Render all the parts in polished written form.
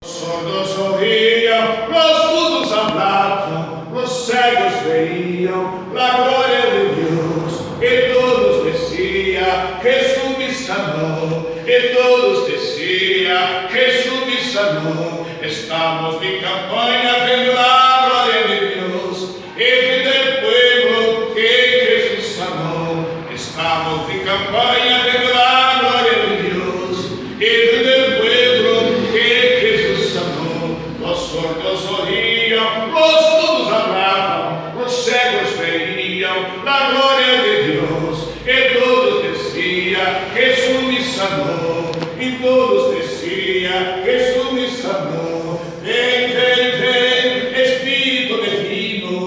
Sordos ouviam, los mudos hablavam, los cegos veían la gloria de Dios, y todos decían, Jesús me sanó, y todos decían, Jesús me sanó. Estamos de campaña vendo la gloria de Dios, y viendo el pueblo que Jesús sanó. Estamos de campaña vendo la gloria de Dios, y viendo el pueblo que Jesús sanó. Los sordos oían, los mudos hablavam, los cegos veían la gloria de Dios, y todos decían, Jesús me sanó, y todos decían, Jesús me sanó. Vem, vem, vem, Espírito divino,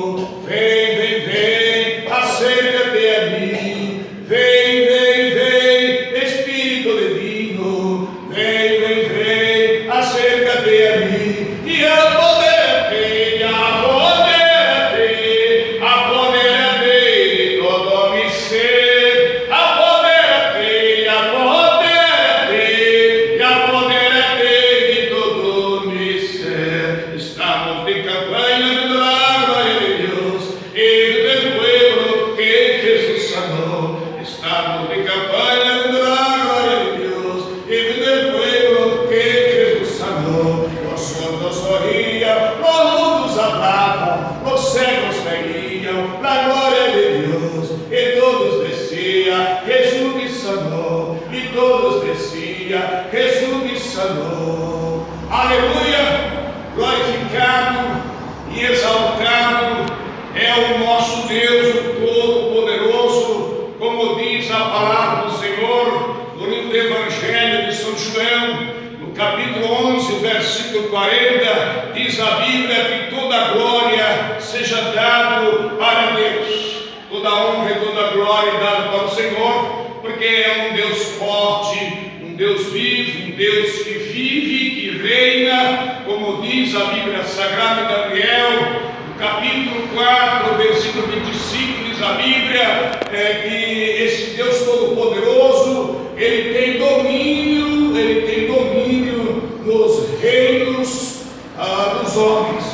vem, vem, vem, acércate a mim. Vem, vem, vem, Espírito divino, vem, vem, vem, acércate a mim. E apodera-te, apodera-te, apodera-te de todo mi ser. Apodera-te, apodera-te, e apodera-te de todo mi ser. Estamos de campanha de glória de Deus, e do pueblo que Jesus sanó. Estamos de campanha de glória de Deus, e do pueblo que Jesus sanó. Los sordos oían, los mudos hablavam, los cegos veían la gloria de Dios, e todos decían, Jesús me sanó, e todos decían, Jesús me sanó. Aleluia! Glorificado e exaltado é o nosso Deus, o Todo-Poderoso, como diz a palavra do Senhor no livro do Evangelho de São João, no capítulo 11, versículo 40, diz a Bíblia que toda glória seja dada para Deus, toda honra e toda glória dada para o Senhor, porque é um Deus forte, um Deus vivo, um Deus que vive, que reina, como diz a Bíblia Sagrada em Daniel, no capítulo 4, versículo 25, diz a Bíblia que esse Deus Todo-Poderoso, Ele tem domínio nos reinos dos homens.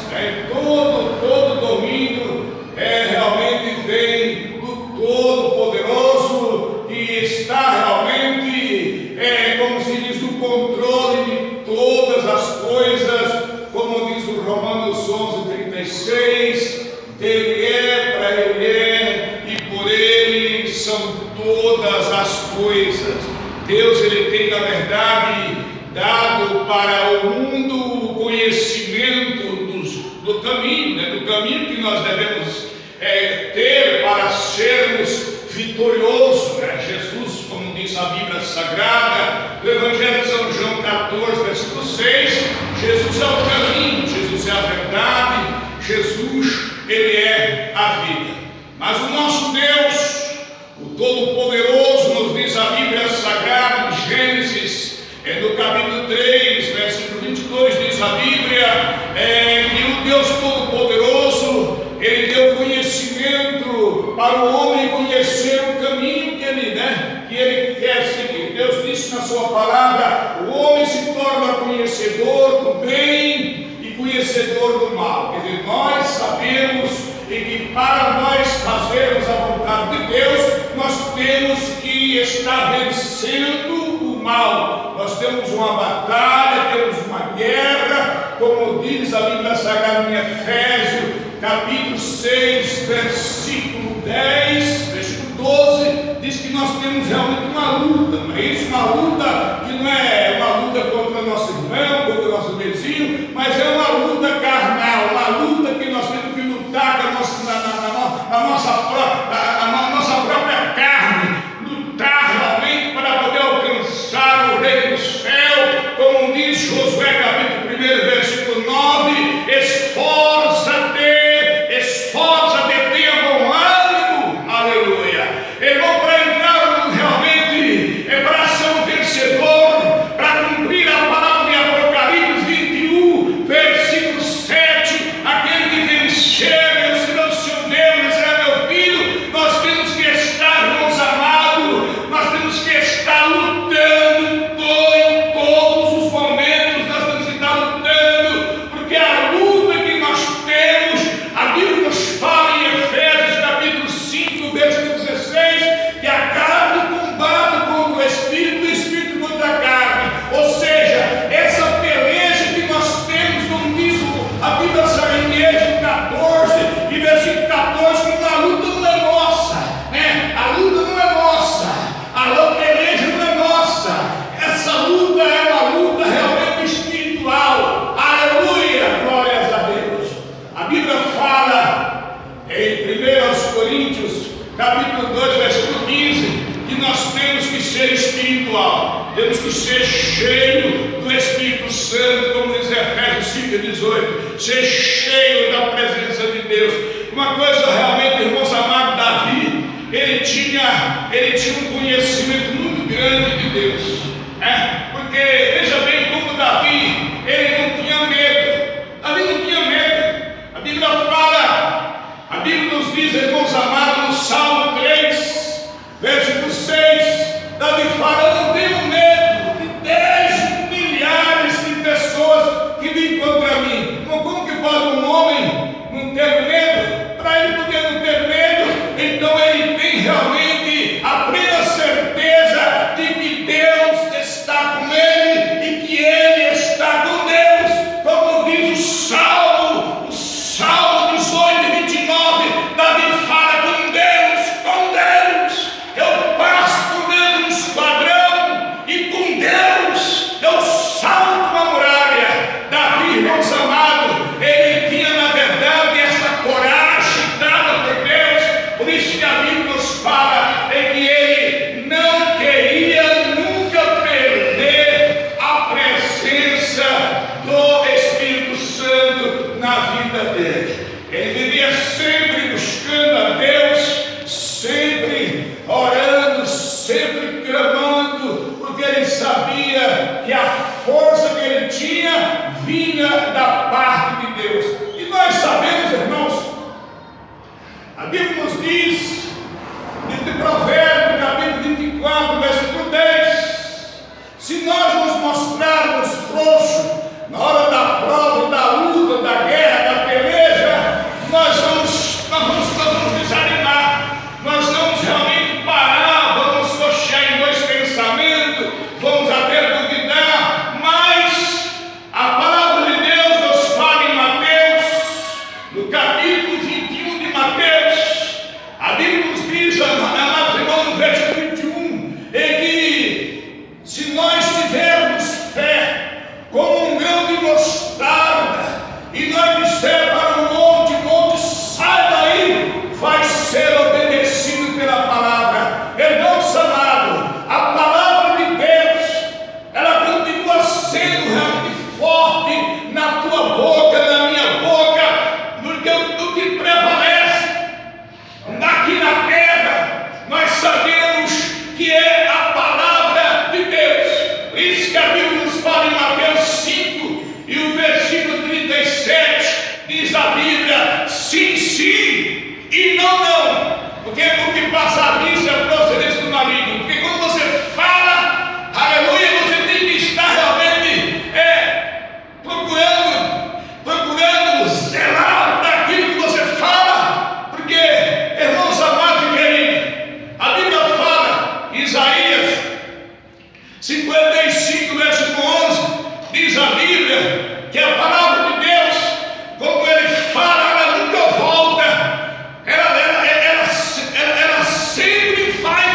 Todo domínio realmente vem do Todo-Poderoso, que está realmente, como se diz, no controle de todas as coisas, como diz o Romanos 11:36, dele é, para ele é, e por ele são todas as coisas. Deus, Ele tem, na verdade, dado para o mundo o conhecimento do caminho, do caminho que nós devemos ter para sermos vitoriosos. Jesus, como diz a Bíblia Sagrada, no Evangelho de São João 14, versículo 6, Jesus é o caminho, Jesus é a verdade, Jesus, Ele é a vida. Mas o nosso Deus, o Todo-Poderoso, nos diz a Bíblia Sagrada em Gênesis, no capítulo 3, versículo 22, diz a Bíblia que o Deus Todo-Poderoso, Ele deu conhecimento para o homem conhecer o caminho que ele quer seguir. Deus disse na sua palavra, o homem se torna conhecedor do bem e conhecedor do mal. Quer dizer, nós sabemos e que para nós fazermos a vontade de Deus, nós temos que estar vencendo o mal. Nós temos uma batalha, temos uma guerra, como diz a Bíblia Sagrada em Efésios, capítulo 6, versículo 10, versículo 12, diz que nós temos realmente uma luta, não é isso? Uma luta que não é uma luta contra o nosso irmão, contra o nosso vizinho, mas é uma luta carnal, uma luta que nós temos que lutar com a nossa própria carne, lutar realmente para poder alcançar o reino do céu, como diz Josué capítulo 1, versículo 9, esforça-te, tenha bom ânimo, aleluia, irmão, para entrar realmente, para ser um vencedor, para cumprir a palavra de Apocalipse 21, versículo 7, aquele que vencer, meu seu Deus, é meu filho, nós temos que estar, irmãos amados, nós temos que estar lutando em todos os momentos, nós temos que estar lutando ser cheio do Espírito Santo, como diz Efésios 5,18, ser cheio da presença de Deus. Uma coisa realmente, irmãos amados, Davi, ele tinha um conhecimento muito grande de Deus, porque veja bem como Davi, ele não tinha medo. Davi não tinha medo. A Bíblia fala, a Bíblia nos diz, irmãos amados, no Salmo 3, versículo 6, Davi fala: eu não tenho medo de 10 milhares de pessoas que vêm contra mim. Então, como que pode um homem não ter medo? Para ele poder não ter medo, então ele tem realmente a plena certeza de que Deus está com ele e que ele está com Deus. Como diz o Salmo 18:29, Davi fala: com Deus, eu passo por dentro do esquadrão, e com Deus eu salto a muralha. Davi, irmãos amados, ele tinha na verdade essa coragem dada por Deus. Por isso que a Bíblia nos fala que ele não queria nunca perder a presença do Espírito Santo na vida dele. Ele vivia sempre buscando a Deus, sempre orando, sempre clamando, porque ele sabia que a força que ele tinha vinha da parte de Deus. E nós sabemos, irmãos, a Bíblia nos diz, livro de Provérbios, capítulo 24, versículo 10, se nós nos mostrarmos frouxos na hora da prova, da luta, da guerra, da peleja, nós vamos desanimar, nós vamos realmente parar, vamos cochear em dois pensamentos, vamos até duvidar. Mas a palavra de Deus nos fala em Mateus, no capítulo 21 de Mateus, a Bíblia nos diz, amados irmãos, no versículo 21, em que se nós tivermos fé como um grão de mostarda, e nós disser para o monte, sai daí, vai ser obedecido pela palavra. Irmãos amados, a palavra de Deus, ela continua sendo realmente forte na tua boca, na minha boca, do que prevalece aqui na terra. Nós sabemos que é a palavra de Deus. Por isso que a Bíblia nos fala em Mateus 5 e o versículo 37, diz a Bíblia: sim, sim, e não, não. Porque o que passa a missa é a procedência do maligno. Porque quando você fala, aleluia, você tem que estar realmente procurando zelar daquilo que você fala. Porque, irmãos amados e queridos, a Bíblia fala, Isaías 55, versículo 11, diz a Bíblia que a palavra de Deus, como ele fala, ela nunca volta, ela sempre faz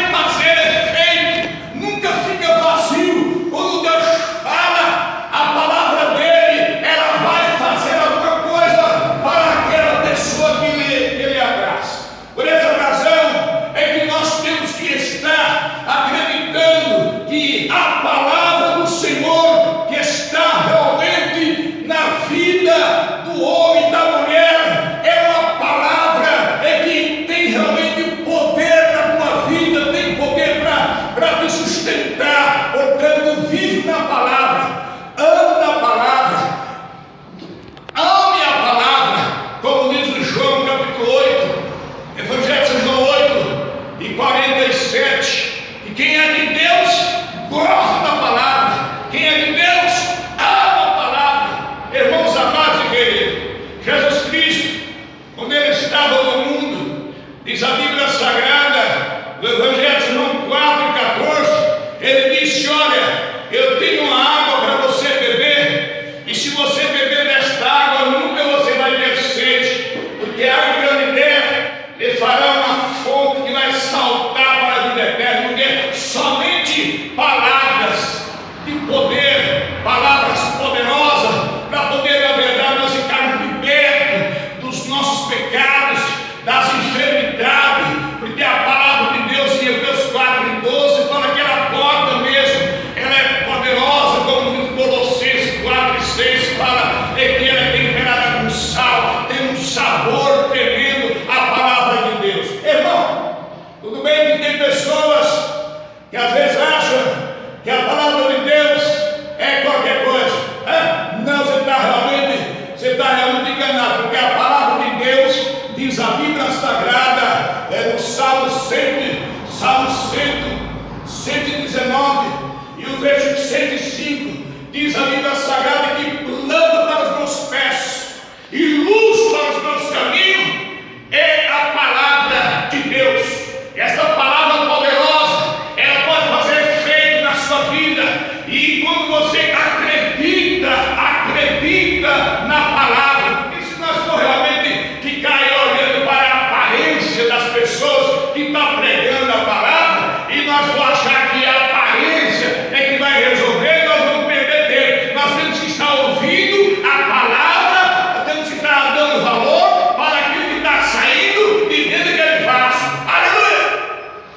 medita na palavra, porque se nós for realmente ficar aí olhando para a aparência das pessoas que estão pregando a palavra, e nós vamos achar que a aparência é que vai resolver, nós vamos perder tempo. Nós temos que estar ouvindo a palavra, temos que estar dando valor para aquilo que está saindo de dentro daquele vaso. Aleluia!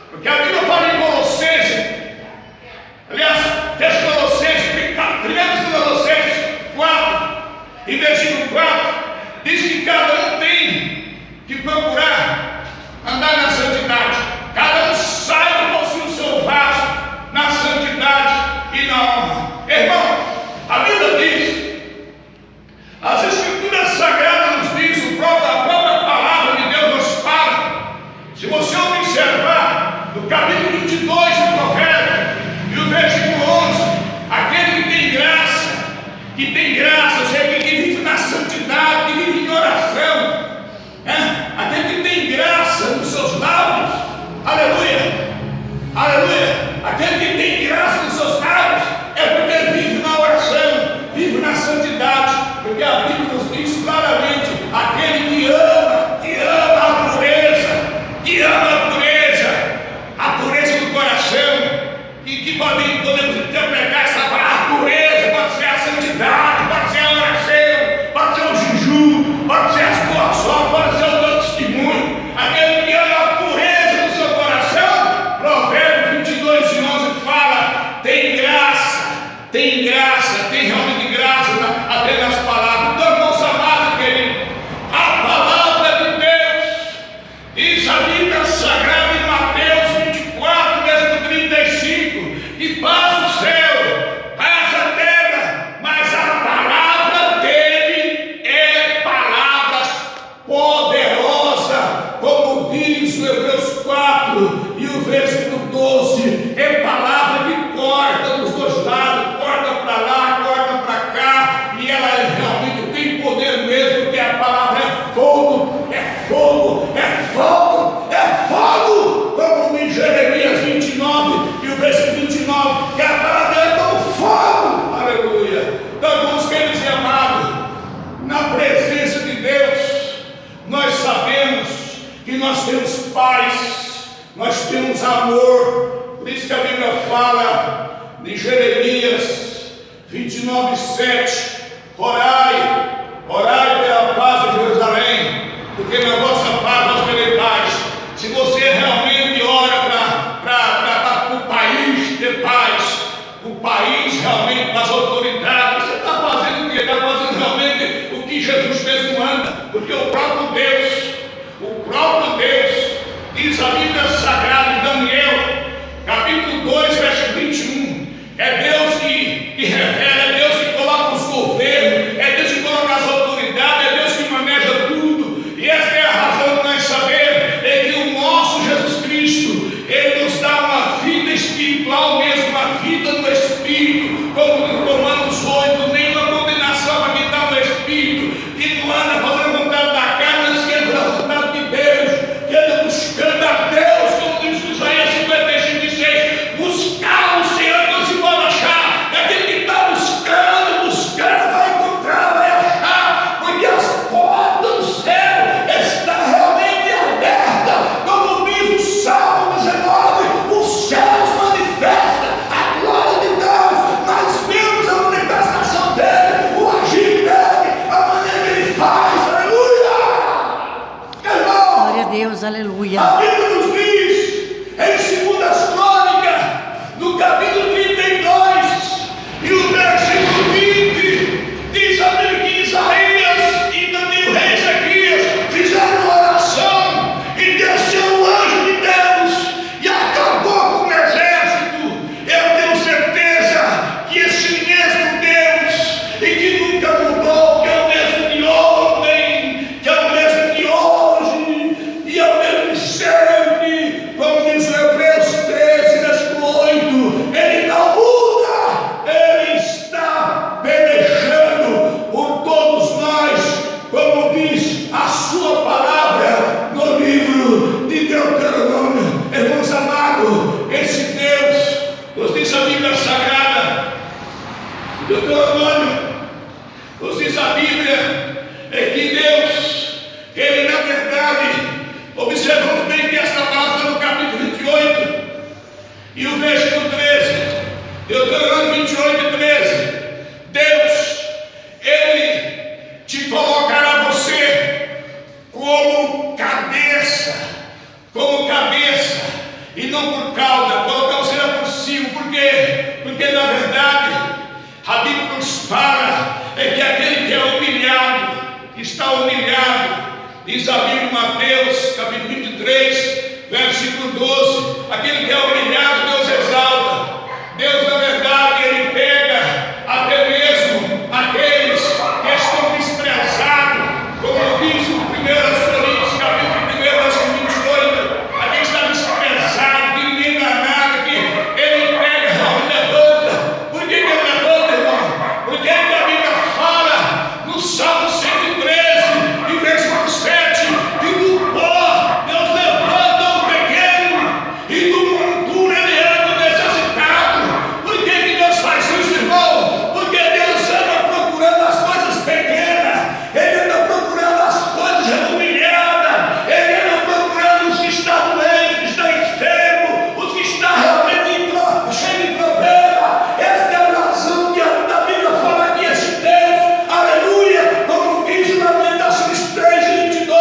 Porque a Bíblia fala em Colossenses, aliás, Tessalonicenses 4, e versículo 4, diz que cada um tem que procurar andar na santidade. Cada um saiba possuir o seu vaso na santidade e na honra. Irmão, a Bíblia diz, as Escrituras Sagradas nos diz, a própria palavra de Deus nos fala. Se você observar no capítulo 22 do Provérbio e o versículo 11, aquele que tem graça, ou seja, que vive na santidade, que vive em oração, aquele que tem graça nos seus lábios, aleluia, aleluia, aquele que tem graça nos seus lábios, é porque ele vive na oração, vive na santidade, porque a Bíblia nos diz claramente, aquele que ama a pureza do coração, e que podemos interpretar essa palavra, a pureza pode ser a santidade, pode ser a oração, pode ser o jejum, pode ser as boas obras, pode ser o teu testemunho. Aquele que ama a pureza do seu coração, Provérbios 22:11 fala, tem graça, tem realmente graça até nas palavras. Então, irmãos amados, querido, a palavra de Deus diz a Bíblia Sagrada em Mateus 24, versículo 35, que passa o céu, passa a terra, mas a palavra dele é palavra poderosa, como diz o Hebreus 4 e o versículo 12, é palavra que corta dos dois lados, corta para lá, corta para cá, e ela realmente tem poder mesmo, porque a palavra é fogo, é fogo, é fogo, é fogo, como em Jeremias 29 e o versículo 29, que a palavra é como fogo, aleluia. Então, irmãos queridos e amados, na presença de Deus, nós sabemos que nós temos paz, nós temos amor. Por isso que a Bíblia fala em Jeremias 29:7, orai pela paz de Jerusalém, porque na vossa paz nós teremos paz. Se você realmente ora para o país ter paz, o país realmente, as autoridades, você está fazendo o que? Está fazendo realmente o que Jesus mesmo manda, porque o próprio Deus, diz a Bíblia Sagrada em Daniel, capítulo 2, versículo 21, é Deus que revela, é Deus que coloca os governos, é Deus que coloca as autoridades, é Deus que maneja tudo, e essa é a razão de nós saber, é que o nosso Jesus Cristo, Ele nos dá uma vida espiritual mesmo, uma vida no Espírito, como no Romanos 8, nenhuma condenação para quem está no Espírito, que não anda fazendo vontade da carne, mas que anda na vontade de Deus, que anda buscando a Deus, como diz Isaías 55:6, buscar o Senhor não se pode achar, é aquele que está buscando, vai encontrar, vai achar, porque as portas do céu estão realmente abertas, como diz o Salmo 19, os céus manifestam a glória de Deus, nós vemos a manifestação dele, o agir dele, a maneira que ele faz, aleluia, irmão. Glória a Deus, aleluia. A Bíblia nos diz em 2 Crônicas, no capítulo 32 e o versículo 20, diz a Bíblia que Isaías e também o rei Ezequias fizeram uma oração e desceu o anjo de Deus e acabou com o exército. Eu tenho certeza que esse mesmo Deus, e que nunca mudou, que é o mesmo de ontem, que é o mesmo de hoje, e é o mesmo de sempre, diz a Bíblia é que Deus, Ele na verdade, observamos bem que esta palavra está no capítulo 28 e o versículo 13, Deuteronômio 28, 13. Deus, Ele te colocará você como cabeça e não por cauda, colocar você lá por cima. Por quê? Porque na verdade a Bíblia nos fala é que aquele que é humilhado, que está humilhado, diz a Bíblia em Mateus capítulo 23, versículo 12, aquele que é humilhado Deus exalta. Deus na verdade Ele pega até mesmo aqueles que estão desprezados, como diz o 1 Coríntios capítulo 1, versículo 28, aquele que está desprezado, que ninguém dá nada, que Ele pega e levanta. Por que Ele levanta, irmão? Porque a Bíblia fala no Salmo 113 e versículo 7, que do pó Deus levanta o pequeno e do monturo Ele anda o necessitado. Por que Deus faz isso, irmão? Porque Deus anda procurando as coisas pequenas, Ele anda procurando as coisas humilhadas, Ele anda procurando os que estão doentes, que estão enfermos, os que estão realmente cheios de problema. Esta é a razão que a Bíblia fala que esse Deus, aleluia, como diz Lamentações 3:22,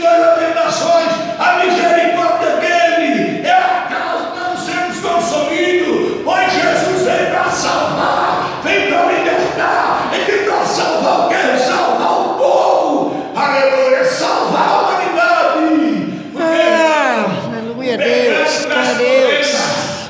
Lamentações, a misericórdia dele é a causa de não sermos consumidos, pois Jesus veio para salvar, veio para libertar, ele veio para salvar, quer salvar o povo, aleluia, salvar a humanidade. Aleluia, Deus, glória a Deus.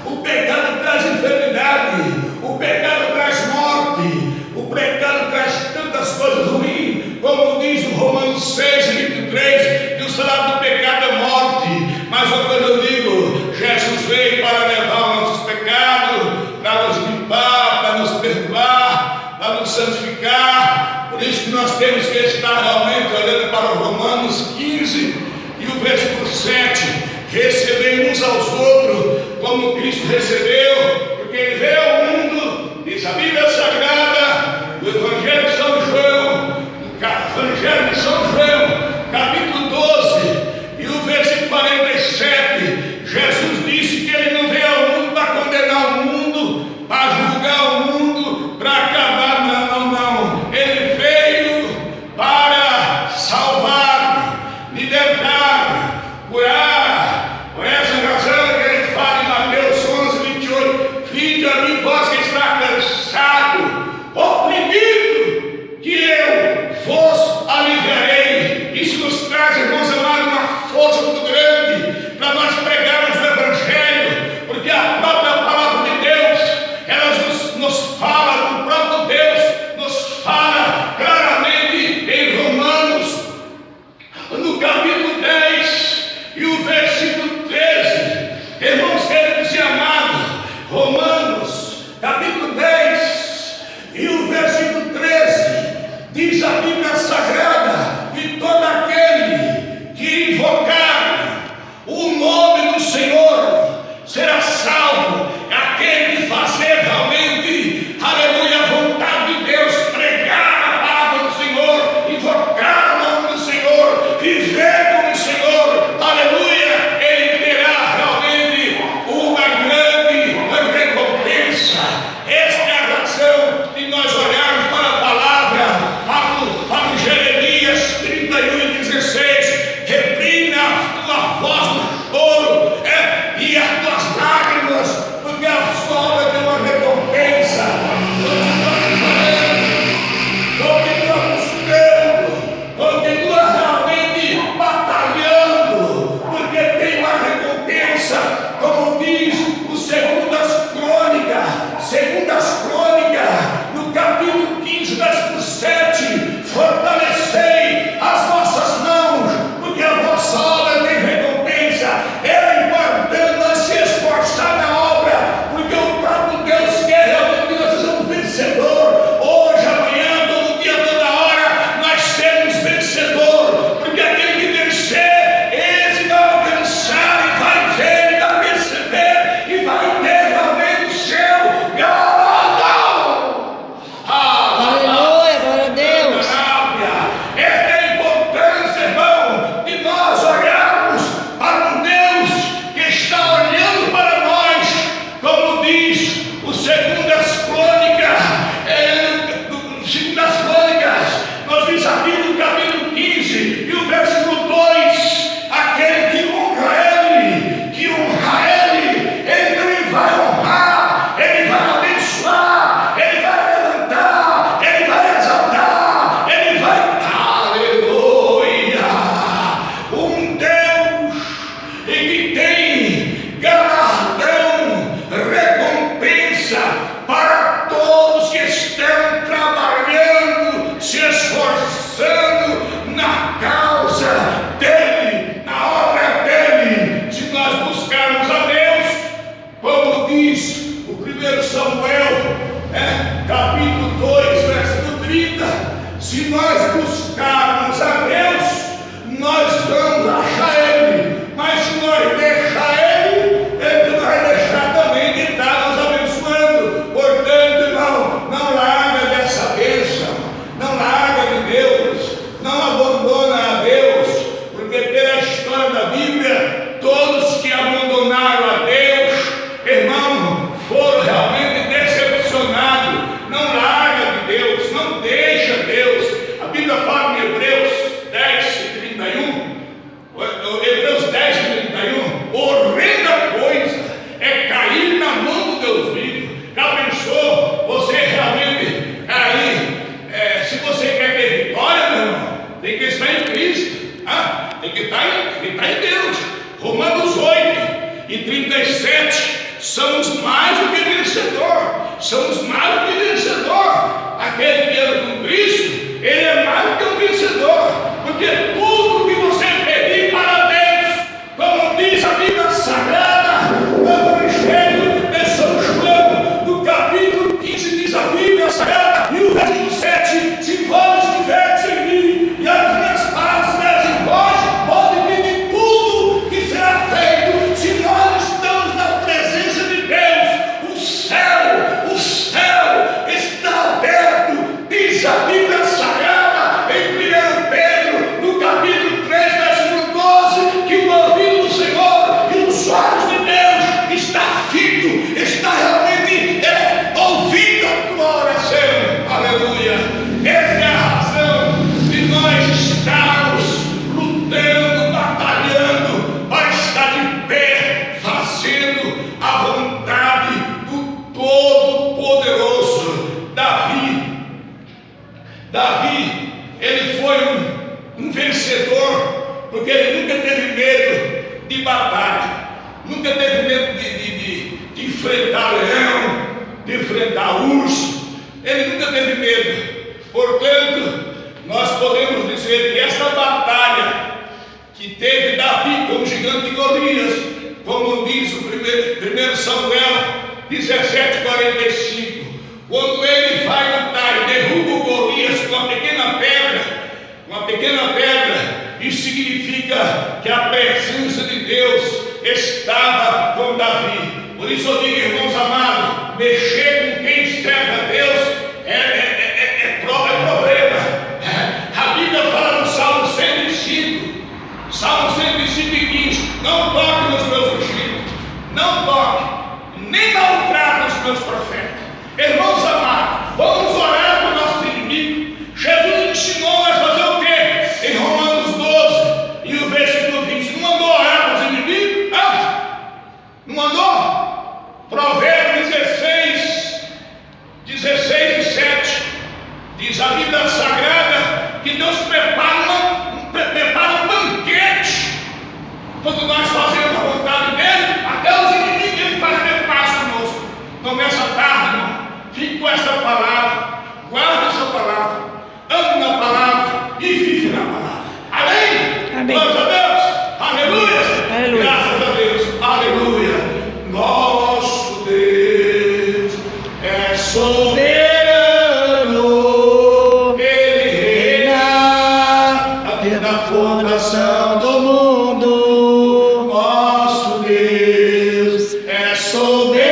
O pecado traz enfermidade, o pecado traz morte, o pecado traz tantas coisas ruins, como diz o Romanos 6:23, que o salário do pecado é morte. Mas uma coisa eu digo, Jesus veio para levar os nossos pecados, para nos limpar, para nos perdoar, para nos santificar. Por isso que nós temos que estar realmente olhando para Romanos 15 e o versículo 7, receber uns aos outros como Cristo recebeu, porque Ele veio ao mundo, diz a Bíblia Sagrada, o Evangelho de São João, Evangelho de São João, capítulo 12 e o versículo 47, Jesus disse que Ele não veio ao mundo para condenar o mundo, para julgar o mundo, para acabar, não, Ele veio para salvar, libertar, curar. Por essa razão que Ele fala em Mateus 11:28, vinde a mim vós que está cansado, oprimido, que eu vos aliviarei. Se nós buscarmos a Deus, nós vamos achar Ele. Mas se nós deixar Ele vai deixar também de estar nos abençoando. Portanto, irmão, não larga dessa bênção, não larga de Deus, não abandona a Deus, porque pela história da Bíblia, todos que abandonaram a Deus, irmão, foram realmente decepcionados. Não larga de Deus, não deixa Deus. A Bíblia fala em Hebreus 10:31, Hebreus 10:31, horrenda coisa é cair na mão do Deus vivo. Já pensou? Você realmente se você quer ter vitória, meu irmão, tem que estar em Cristo, tem que estar em Deus. Romanos 8:37, somos mais do que vencedor, somos mais do que vencedor. Aquele que anda com Cristo, ele é mais do que um vencedor, porque tudo que você pedir para Deus, como diz a Bíblia Sagrada, no Evangelho de São João, no capítulo 15, diz a Bíblia Sagrada, e o verso 7, se vós estiveres em mim, e as minhas palavras estiverem em vós, pode pedir tudo que será feito. Se nós estamos na presença de Deus, o céu está aberto, diz a Bíblia Sagrada, em 1 Pedro, no capítulo 3, versículo 12, que o ouvido do Senhor e os olhos de Deus está fito, está realmente ouvindo a tua oração. Aleluia! Essa é a razão de nós estarmos lutando, batalhando, para estar de pé, fazendo a vontade do Todo-Poderoso. Davi, ele foi um vencedor, porque ele nunca teve medo de batalha, nunca teve medo de enfrentar leão, de enfrentar urso. Ele nunca teve medo. Portanto, nós podemos dizer que essa batalha que teve Davi com o gigante Golias, como diz o 1 Samuel 17:45, quando ele vai lutar e derruba o Golias com uma pequena pedra, isso significa que a presença de Deus estava com Davi. Por isso eu digo, irmãos amados, mexer com quem serve a Deus é problema. A Bíblia fala no Salmo 105, diz: não toque nos meus ungidos, não toque, nem maltrate os meus profetas. Irmãos amados, vamos orar para o nosso inimigo. Jesus ensinou nós fazer o quê? Em Romanos 12 e o versículo 20, não mandou orar para os inimigos? Não mandou? Provérbios 16:7, diz a Bíblia Sagrada que Deus prepara um banquete quando nós fazemos a vontade dele. Até os inimigos ele faz ter paz conosco. Então nessa tarde, irmão, fique com essa palavra, guarda essa palavra, ame na palavra e vive na palavra. Amém? Glória a Deus, aleluia. Aleluia. Graças a Deus, aleluia. Nosso Deus é soberano, Ele reina até da fundação do mundo. Nosso Deus é soberano,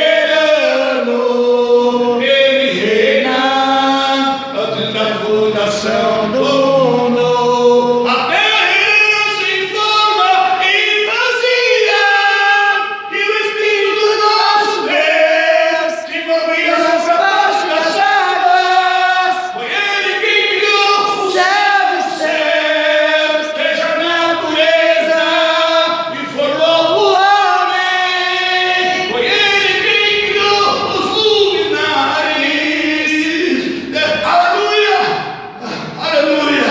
fundação do mundo. A terra se forma e vazia, e o Espírito nosso Deus se movia nas baixo das águas. Foi Ele quem criou o céu dos céus, fez a natureza e formou o homem. Foi Ele quem criou os luminares. Aleluia!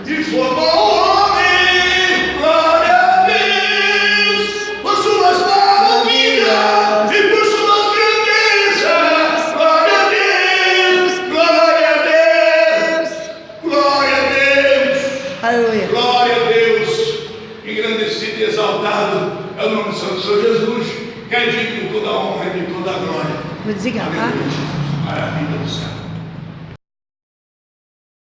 E formou o homem, glória a Deus, por suas maravilhas e por suas grandezas, glória a Deus, glória a Deus, glória a Deus, Aleluia. glória a Deus. Engrandecido e exaltado é o nome do Santo Senhor Jesus, que é digno de toda a honra e de toda a glória. Vou desligar, tá? Maravilha do céu.